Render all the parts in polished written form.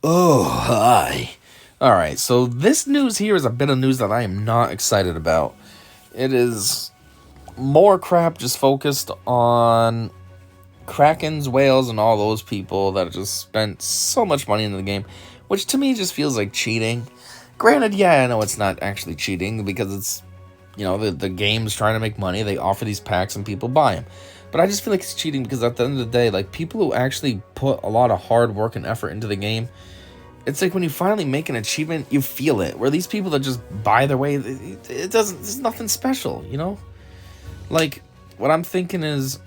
Oh, hi. Alright, so this news here is a bit of news that I am not excited about. It is more crap just focused on krakens, whales, and all those people that just spent so much money into the game, which to me just feels like cheating. Granted, yeah, I know it's not actually cheating because it's, the game's trying to make money. They offer these packs and people buy them. But I just feel like it's cheating because at the end of the day, like, people who actually put a lot of hard work and effort into the game, it's like when you finally make an achievement, you feel it. Where these people that just buy their way, it doesn't, there's nothing special, you know? Like, what I'm thinking is,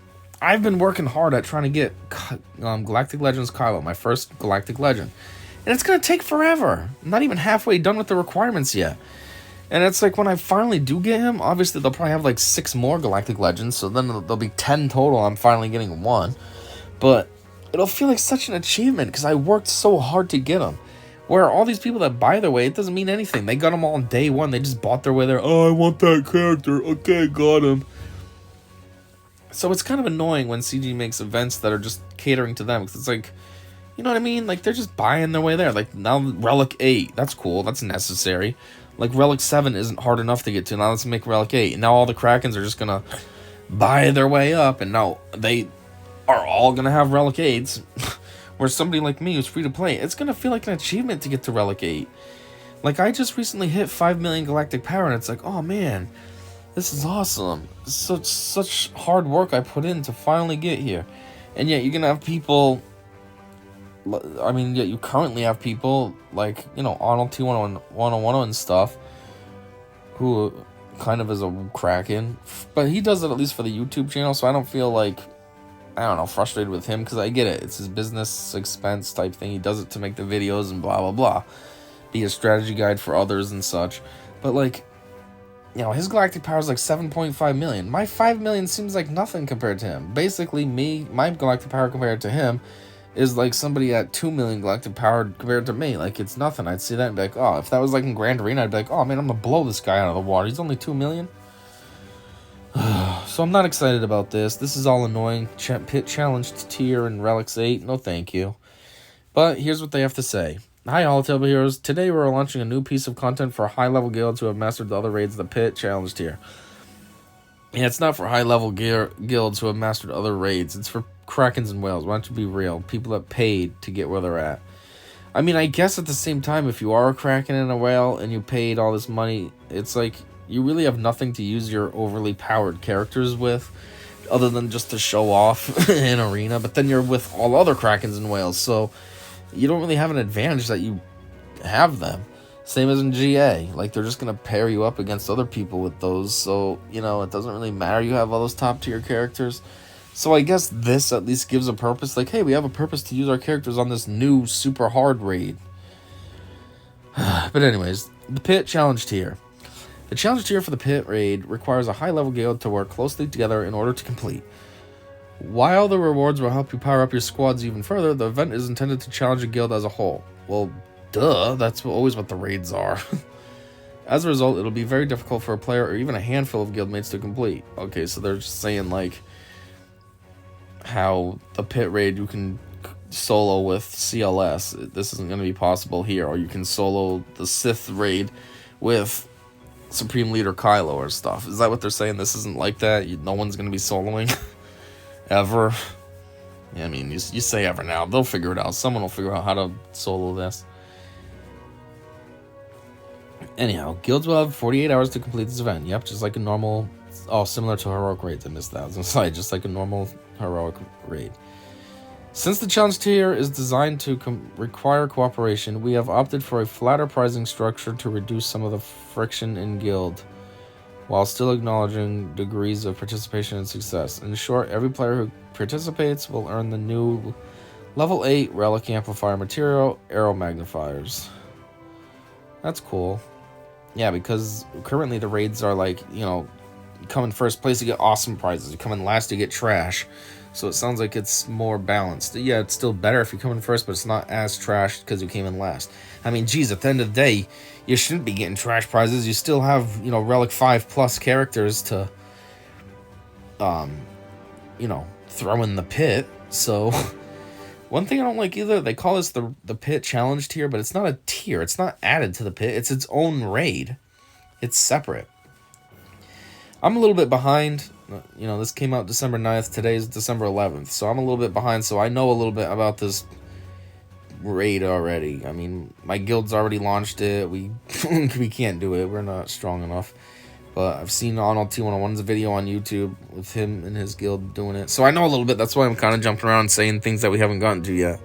I've been working hard at trying to get Galactic Legends Kylo, my first Galactic Legend. And it's going to take forever. I'm not even halfway done with the requirements yet. And it's like when I finally do get him, obviously they'll probably have like 6 more Galactic Legends, so then there'll be 10 total. I'm finally getting 1. But it'll feel like such an achievement because I worked so hard to get him. Where all these people that buy their way, it doesn't mean anything. They got them all on day 1. They just bought their way there. Oh, I want that character. Okay, got him. So it's kind of annoying when CG makes events that are just catering to them. Because it's like, you know what I mean? Like, they're just buying their way there. Like, now Relic 8. That's cool. That's necessary. Like, Relic 7 isn't hard enough to get to. Now let's make Relic 8. And now all the Krakens are just going to buy their way up. And now they are all going to have Relic 8s. Where somebody like me who's free to play, it's going to feel like an achievement to get to Relic 8. Like, I just recently hit 5 million galactic power, and it's like, oh man, this is awesome. Such hard work I put in to finally get here. And yet you're going to have people, yet you currently have people like, Arnold T101 and stuff, who kind of is a Kraken. But he does it at least for the YouTube channel, so I don't feel like, frustrated with him, because I get it. It's his business expense type thing. He does it to make the videos and blah, blah, blah. Be a strategy guide for others and such. But, like, his galactic power is like 7.5 million. My 5 million seems like nothing compared to him. Basically, my galactic power compared to him is like somebody at 2 million galactic power compared to me. Like, it's nothing. I'd see that and be like, oh, if that was like in Grand Arena, I'd be like, oh, man, I'm gonna blow this guy out of the water. He's only 2 million? So I'm not excited about this. This is all annoying. Pit challenged tier and Relics 8. No thank you. But here's what they have to say. Hi, Holotable Heroes. Today we're launching a new piece of content for high-level guilds who have mastered the other raids of the Pit challenged tier. Yeah, it's not for high-level guilds who have mastered other raids. It's for Krakens and whales. Why don't you be real? People that paid to get where they're at. I mean, I guess at the same time, if you are a Kraken and a whale and you paid all this money, it's like you really have nothing to use your overly powered characters with other than just to show off in arena. But then you're with all other Krakens and whales, so you don't really have an advantage that you have them. Same as in GA. Like, they're just going to pair you up against other people with those. So, it doesn't really matter. You have all those top tier characters. So I guess this at least gives a purpose. Like, hey, we have a purpose to use our characters on this new super hard raid. But anyways, the Pit challenge tier. The challenge tier for the Pit raid requires a high-level guild to work closely together in order to complete. While the rewards will help you power up your squads even further, the event is intended to challenge a guild as a whole. Well, duh, that's always what the raids are. As a result, it'll be very difficult for a player or even a handful of guildmates to complete. Okay, so they're just saying, like, how the Pit raid you can solo with CLS. This isn't going to be possible here. Or you can solo the Sith raid with Supreme Leader Kylo or stuff. Is that what they're saying? This isn't like that? No one's going to be soloing? Ever? Yeah, I mean, you say ever now. They'll figure it out. Someone will figure out how to solo this. Anyhow, guilds will have 48 hours to complete this event. Yep, just like a normal... Oh, similar to heroic raids. I missed that. I was going to say, just like a normal heroic raid. Since the challenge tier is designed to require cooperation, we have opted for a flatter pricing structure to reduce some of the friction in guild, while still acknowledging degrees of participation and success. In short, every player who participates will earn the new level 8 Relic Amplifier material, Arrow Magnifiers. That's cool. Yeah, because currently the raids are like, you come in first place, you get awesome prizes. You come in last, you get trash. So it sounds like it's more balanced. Yeah, it's still better if you come in first, but it's not as trash because you came in last. I mean, geez, at the end of the day, you shouldn't be getting trash prizes. You still have, Relic 5 plus characters to, throw in the pit. So One thing I don't like either, they call this the pit challenge tier, but it's not a tier. It's not added to the pit. It's its own raid. It's separate. I'm a little bit behind. You know, this came out December 9th. Today's December 11th. So I'm a little bit behind. So I know a little bit about this raid already. I mean, my guild's already launched it. We we can't do it. We're not strong enough. But I've seen Arnold T101's video on YouTube with him and his guild doing it. So I know a little bit. That's why I'm kind of jumping around saying things that we haven't gotten to yet.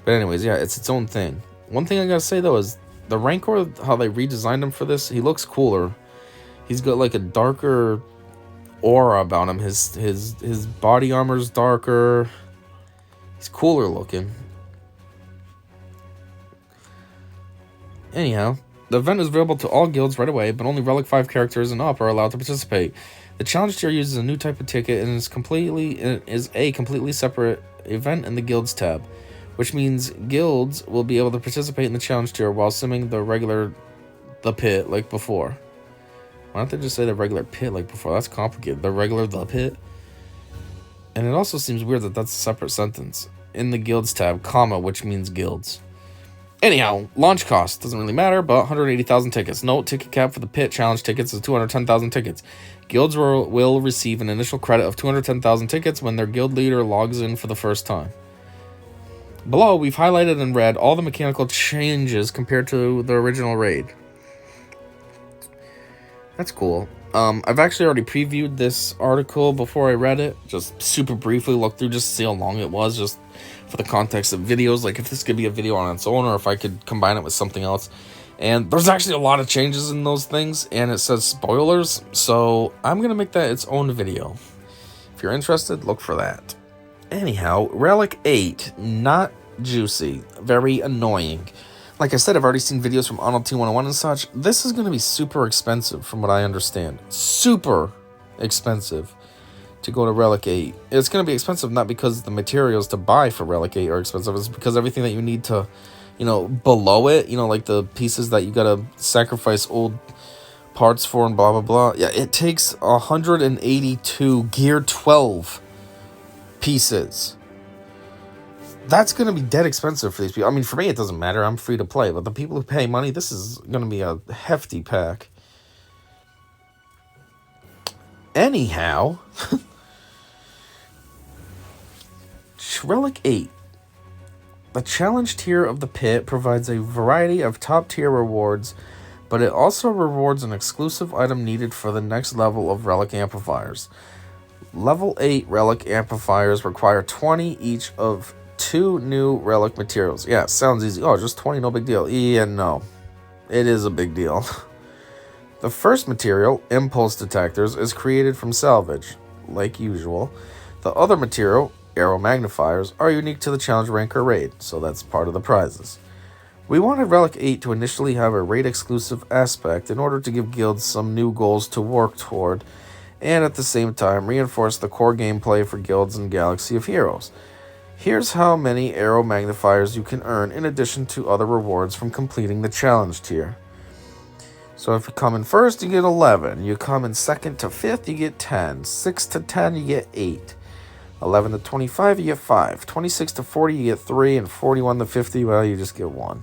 But anyways, yeah, it's its own thing. One thing I gotta say, though, is the Rancor, how they redesigned him for this, he looks cooler. He's got like a darker aura about him. His body armor's darker. He's cooler looking. Anyhow, the event is available to all guilds right away, but only Relic 5 characters and up are allowed to participate. The challenge tier uses a new type of ticket and is a completely separate event in the guilds tab, which means guilds will be able to participate in the challenge tier while simming the pit like before. Why don't they just say the regular pit like before? That's complicated. The pit. And it also seems weird that that's a separate sentence. In the guilds tab, comma, which means guilds. Anyhow, launch cost doesn't really matter, but 180,000 tickets. Note, ticket cap for the pit challenge tickets is 210,000 tickets. Guilds will receive an initial credit of 210,000 tickets when their guild leader logs in for the first time. Below, we've highlighted in red all the mechanical changes compared to the original raid. That's cool. I've actually already previewed this article before I read it. Just super briefly looked through just to see how long it was, just for the context of videos. Like if this could be a video on its own or if I could combine it with something else. And there's actually a lot of changes in those things. And it says spoilers. So I'm going to make that its own video. If you're interested, look for that. Anyhow, Relic 8. Not juicy. Very annoying. Like I said, I've already seen videos from Arnold T101 and such. This is going to be super expensive from what I understand. Super expensive to go to Relic 8. It's going to be expensive not because the materials to buy for Relic 8 are expensive. It's because everything that you need to, below it, like the pieces that you got to sacrifice old parts for and blah, blah, blah. Yeah, it takes 182 Gear 12 pieces. That's going to be dead expensive for these people. I mean, for me, it doesn't matter. I'm free to play. But the people who pay money, this is going to be a hefty pack. Anyhow, Relic 8. The challenge tier of the pit provides a variety of top-tier rewards, but it also rewards an exclusive item needed for the next level of Relic amplifiers. Level 8 Relic amplifiers require 20 each of 2 new Relic materials. Yeah, sounds easy. Oh, just 20, no big deal. Yeah, no. It is a big deal. The first material, Impulse Detectors, is created from salvage, like usual. The other material, Arrow Magnifiers, are unique to the Challenge Rancor raid, so that's part of the prizes. We wanted Relic 8 to initially have a raid-exclusive aspect in order to give guilds some new goals to work toward, and at the same time reinforce the core gameplay for guilds in Galaxy of Heroes. Here's how many arrow magnifiers you can earn in addition to other rewards from completing the challenge tier. So if you come in first, you get 11. You come in second to 5th, you get 10. 6 to 10, you get 8. 11 to 25, you get 5. 26 to 40, you get 3. And 41 to 50, well, you just get 1.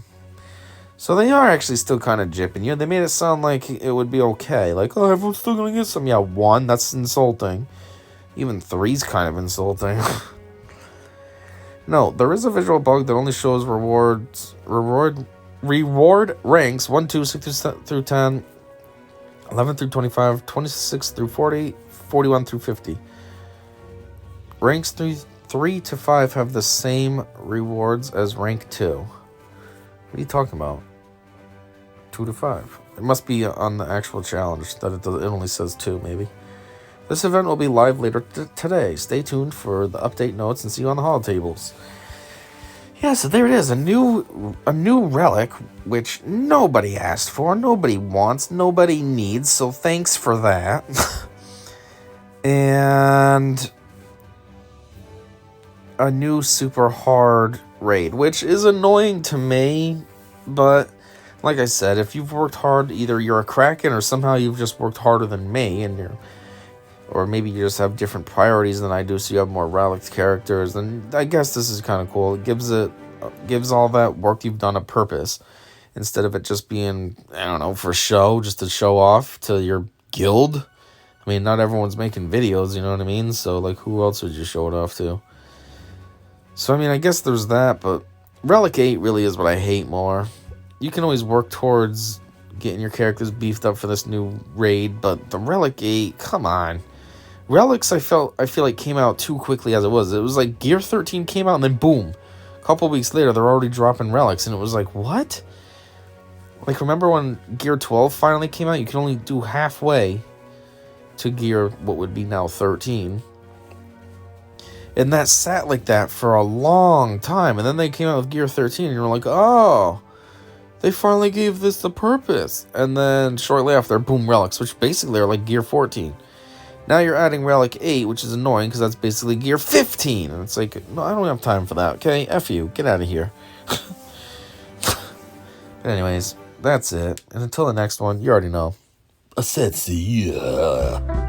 So they are actually still kind of jipping you. They made it sound like it would be okay. Like, oh, everyone's still going to get some. Yeah, 1, that's insulting. Even 3's kind of insulting. No, there is a visual bug that only shows reward ranks 1, 2, 6 through 10, 11 through 25, 26 through 40, 41 through 50. Ranks 3 to 5 have the same rewards as rank 2. What are you talking about? 2 to 5. It must be on the actual challenge that it only says 2, maybe. This event will be live later today. Stay tuned for the update notes and see you on the hall tables. Yeah, so there it is. A new relic, which nobody asked for, nobody wants, nobody needs, so thanks for that. And a new super hard raid, which is annoying to me, but like I said, if you've worked hard, either you're a kraken or somehow you've just worked harder than me, and or maybe you just have different priorities than I do, so you have more Relic characters, then I guess this is kind of cool. It gives all that work you've done a purpose, instead of it just being, I don't know, for show, just to show off to your guild. I mean, not everyone's making videos, you know what I mean? So, like, who else would you show it off to? So, I mean, I guess there's that, but Relic 8 really is what I hate more. You can always work towards getting your characters beefed up for this new raid, but the Relic 8, come on. Relics, I feel like came out too quickly as it was. It was like Gear 13 came out and then boom. A couple weeks later, they're already dropping relics, and it was like, what? Like, remember when Gear 12 finally came out? You can only do halfway to Gear, what would be now 13. And that sat like that for a long time. And then they came out with Gear 13, and you're like, oh, they finally gave this a purpose. And then shortly after, boom, relics, which basically are like Gear 14. Now you're adding Relic 8, which is annoying because that's basically Gear 15. And it's like, no, I don't have time for that, okay? F you. Get out of here. But anyways, that's it. And until the next one, you already know. I said see ya.